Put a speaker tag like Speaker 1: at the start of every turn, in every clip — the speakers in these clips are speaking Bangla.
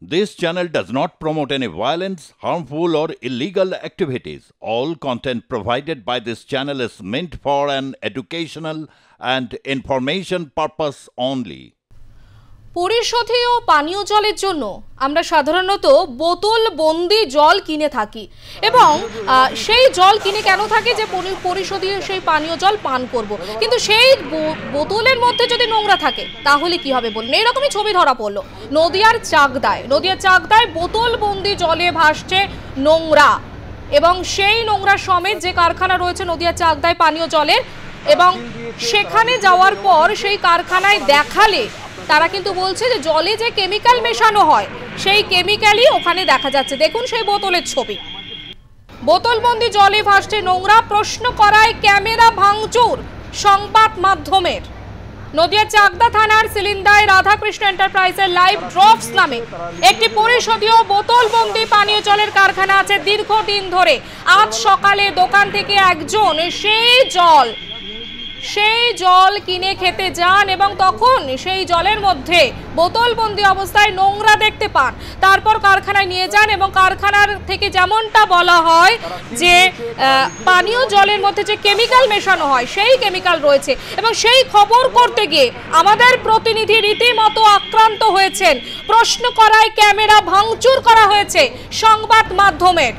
Speaker 1: This channel does not promote any violence, harmful, or illegal activities. All content provided by this channel is meant for an educational and information purpose only.
Speaker 2: পরিশোধীয় পানীয় জলের জন্য আমরা সাধারণত বোতল বন্দি জল কিনে থাকি এবং সেই জল কিনে কেন থাকি যে পরিশোধীয় সেই পানীয় জল পান করব, কিন্তু সেই বোতলের মধ্যে যদি নোংরা থাকে তাহলে কি হবে বলুন। এইরকমই ছবি ধরা পড়লো নদিয়ার চাকদায় বোতল বন্দি জলে ভাসছে নোংরা এবং সেই নোংরা সমেত যে কারখানা রয়েছে নদিয়ার চাকদায় পানীয় জলের, এবং সেখানে যাওয়ার পর সেই কারখানায় দেখালে তারা কিন্তু বলছে যে জলে যে কেমিক্যাল মেশানো হয় সেই কেমিক্যালই ওখানে দেখা যাচ্ছে। দেখুন সেই বোতলের ছবি। বোতলবন্দি জলে ভাসছে নোংরা, প্রশ্ন করায় ক্যামেরা ভাঙচুর সংবাদ মাধ্যমের। নদিয়া চাকদা থানার সিলিন্দায় রাধাকৃষ্ণ এন্টারপ্রাইজের লাইভ ড্রপস নামে একটি পরিশোধীয় বোতলবন্দি পানীয় জলের কারখানা আছে দীর্ঘদিন ধরে। আজ সকালে দোকান থেকে একজন সেই জল কিনে খেতে যান এবং তখন সেই জলের মধ্যে বোতলবন্দি অবস্থায় নোংরা দেখতে পান। তারপর কারখানায় নিয়ে যান এবং কারখানার থেকে যেমনটা বলা হয় যে পানীয় জলের মধ্যে যে কেমিক্যাল মেশানো হয় সেই কেমিক্যাল রয়েছে, এবং সেই খবর করতে গিয়ে আমাদের প্রতিনিধি রীতিমতো আক্রান্ত হয়েছেন। প্রশ্ন করায় ক্যামেরা ভাঙচুর করা হয়েছে সংবাদ মাধ্যমের।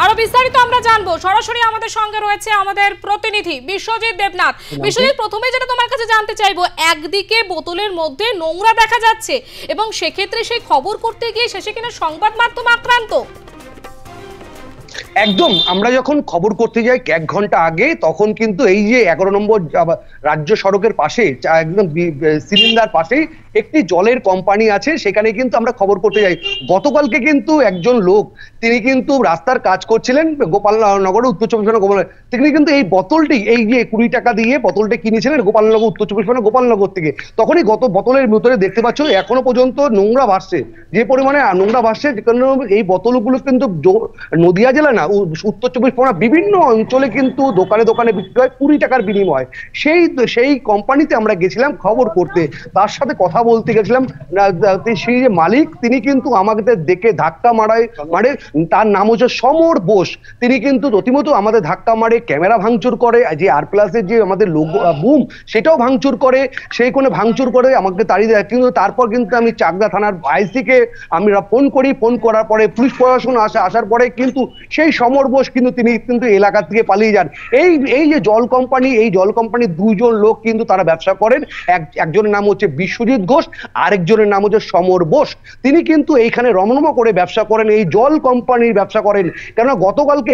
Speaker 2: আরো বিস্তারিত আমরা জানবো, সরাসরি আমাদের সঙ্গে রয়েছে আমাদের প্রতিনিধি বিশ্বজিৎ দেবনাথ। বিশ্বজিৎ, প্রথমে যেটা তোমার কাছে জানতে চাইবো, একদিকে বোতলের মধ্যে নোংরা দেখা যাচ্ছে এবং সেক্ষেত্রে সেই খবর করতে গিয়ে শেষে কিনা সংবাদ মাধ্যম আক্রান্ত।
Speaker 3: একদম, আমরা যখন খবর করতে যাই 1 ঘন্টা আগে, তখন কিন্তু এই যে 11 নম্বর রাজ্য সড়কের পাশে একদম সিলিন্ডার পাশেই একটি জলের কোম্পানি আছে, সেখানে কিন্তু আমরা খবর করতে যাই। গতকালকে কিন্তু একজন লোক, তিনি কিন্তু রাস্তার কাজ করছিলেন গোপালনগর উত্তর চব্বিশ পরগনা, তিনি কিন্তু এই বোতলটি, এই যে 20 টাকা দিয়ে বোতলটি কিনেছিলেন গোপালনগর উত্তর চব্বিশ পরগনা গোপালনগর থেকে। তখনই বোতলের ভিতরে দেখতে পাচ্ছ এখনো পর্যন্ত নোংরা ভাসছে, যে পরিমাণে নোংরা ভাসছে। এই বোতলগুলো কিন্তু নদিয়া জেলা না, উত্তর চব্বিশ পরগনা বিভিন্ন অঞ্চলে কিন্তু দোকানে দোকানে বিক্রি হয় 20 টাকার বিনিময়। সেই কোম্পানিতে আমরা গেছিলাম খবর করতে, তার সাথে কথা বলতে গেছিলাম। সেই যে মালিক, তিনি কিন্তু আমাদের দেখে ধাক্কা মারে, তার নাম হচ্ছে সমর বোস। তিনি কিন্তু রীতিমতো আমাদের ধাক্কা মারে, ক্যামেরা ভাঙচুর করে, যে R+এর যে আমাদের বুম সেটাও ভাঙচুর করে, সেই কোণে ভাঙচুর করে আমাকে তাড়িয়ে দেয়। কিন্তু তারপর কিন্তু আমি চাকদা থানার আইসিকে আমরা ফোন করার পরে পুলিশ প্রশাসন আসার পরে কিন্তু সেই সমর বোস তিনি কিন্তু এলাকা থেকে পালিয়ে যান। এই যে জল কোম্পানির 2 জন লোক কিন্তু তারা ব্যবসা করেন। একজনের নাম হচ্ছে বিশ্বজিৎ ঘোষ, আরেকজনের নাম হচ্ছে সমর বোস। তিনি কিন্তু এইখানে রমরমা করে ব্যবসা করেন, এই জল কোম্পানির ব্যবসা করেন। কেননা গতকালকে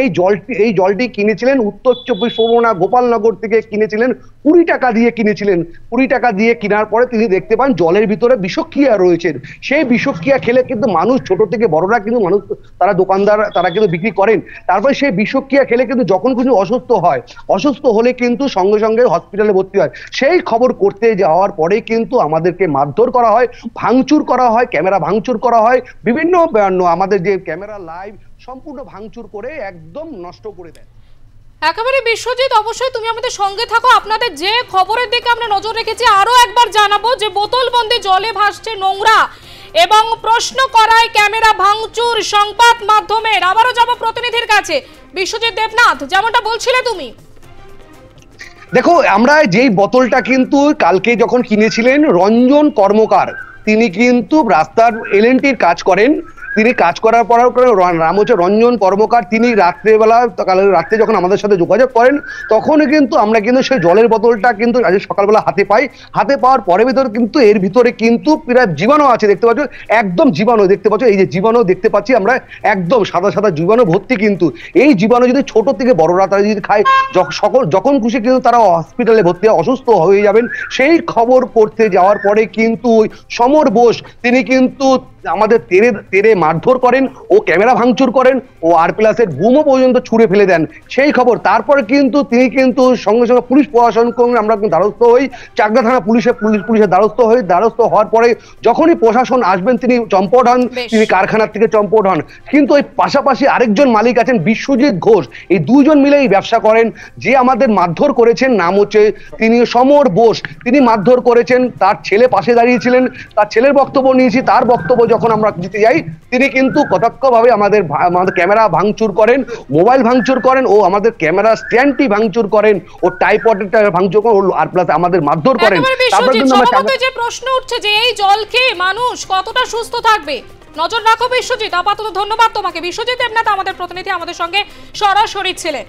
Speaker 3: এই জলটি কিনেছিলেন উত্তর চব্বিশ পরগনা গোপালনগর থেকে, কিনেছিলেন 20 টাকা দিয়ে কিনেছিলেন। 20 টাকা দিয়ে কেনার পরে তিনি দেখতে পান জলের ভিতরে বিষক্রিয়া রয়েছে। সেই বিষক্রিয়া খেলে কিন্তু মানুষ, ছোট থেকে বড়রা কিন্তু মানুষ, তারা দোকানদার, তারা কিন্তু বিক্রি করেন। তারপরে সেই বিষক্রিয়া খেলে কিন্তু যখন কিছু অসুস্থ হলে কিন্তু সঙ্গে সঙ্গে হসপিটালে ভর্তি হয়। সেই খবর করতে যাওয়ার পরে কিন্তু আমাদেরকে মারধর করা হয়, ভাঙচুর করা হয়, ক্যামেরা ভাঙচুর করা হয়, বিভিন্ন আমাদের যে ক্যামেরা লাইভ সম্পূর্ণ ভাঙচুর করে একদম নষ্ট করে দেয়।
Speaker 2: একেবারে বিশ্বজিৎ, অবশ্যই তুমি আমাদের সঙ্গে থাকো। আপনাদের যে খবরের দিকে আমরা নজর রেখেছি, আরো একবার জানাবো যে বোতলবন্দি জলে ভাসছে নোংরা এবং প্রশ্ন করায় ক্যামেরা ভাঙচুর সংবাদ মাধ্যমের। আবারও যাব প্রতিনিধির কাছে, বিশ্বজিৎ দেবনাথ, যেমনটা বলছিলে তুমি।
Speaker 3: দেখো, আমরা যেই বোতলটা কিন্তু কালকে যখন কিনেছিলেন রঞ্জন কর্মকার, তিনি কিন্তু রাস্তার L&Tর কাজ করেন। তিনি কাজ করার পর, নাম হচ্ছে রঞ্জন কর্মকার, তিনি রাত্রে যখন আমাদের সাথে যোগাযোগ করেন, তখন কিন্তু আমরা কিন্তু সেই জলের বোতলটা কিন্তু আজ সকালবেলা হাতে পাওয়ার পরে কিন্তু এর ভিতরে কিন্তু প্রায় জীবাণু আছে, দেখতে পাচ্ছ, একদম জীবাণু দেখতে পাচ্ছ, এই যে জীবাণু দেখতে পাচ্ছি আমরা, একদম সাদা জীবাণু ভর্তি। কিন্তু এই জীবাণু যদি ছোট থেকে বড়রা তারা যদি খায়, যখন খুশি কিন্তু তারা হসপিটালে ভর্তি অসুস্থ হয়ে যাবেন। সেই খবর করতে যাওয়ার পরে কিন্তু সমর বোস, তিনি কিন্তু আমাদের তেরে মারধর করেন, ও ক্যামেরা ভাঙচুর করেন, ও R+এর বুমও পর্যন্ত ছুঁড়ে ফেলে দেন সেই খবর। তারপরে কিন্তু তিনি কিন্তু সঙ্গে সঙ্গে পুলিশ প্রশাসনকে আমরা দ্বারস্থ হই, চাকদা থানা পুলিশের দ্বারস্থ হওয়ার পরে যখনই প্রশাসন আসবেন তিনি চম্পট হন, তিনি কারখানার থেকে চম্পট হন। কিন্তু ওই পাশাপাশি আরেকজন মালিক আছেন বিশ্বজিৎ ঘোষ, এই দুজন মিলে এই ব্যবসা করেন। যে আমাদের মারধর করেছেন নাম হচ্ছে তিনি সমর বোস, তিনি মারধর করেছেন, তার ছেলে পাশে দাঁড়িয়েছিলেন, তার ছেলের বক্তব্য নিয়েছি, তার বক্তব্য যখন আমরা দিতে যাই তিনি কিন্তু কটাক্ষভাবে আমাদের ক্যামেরা ভাঙচুর করেন, মোবাইল ভাঙচুর করেন, ও আমাদের ক্যামেরা স্ট্যান্ডটি ভাঙচুর করেন, ও ট্রাইপডটা ভাঙচুর করেন, আর প্লাস আমাদের মারধর করেন।
Speaker 2: তারপরে যে প্রশ্ন উঠছে যে এই জল খেয়ে মানুষ কতটা সুস্থ থাকবে, নজর রাখো বিশ্বজিৎ। আপাতত ধন্যবাদ তোমাকে। বিশ্বজিৎ দেবনাথ আমাদের প্রতিনিধি, আমাদের সঙ্গে সরাসরি ছিলেন।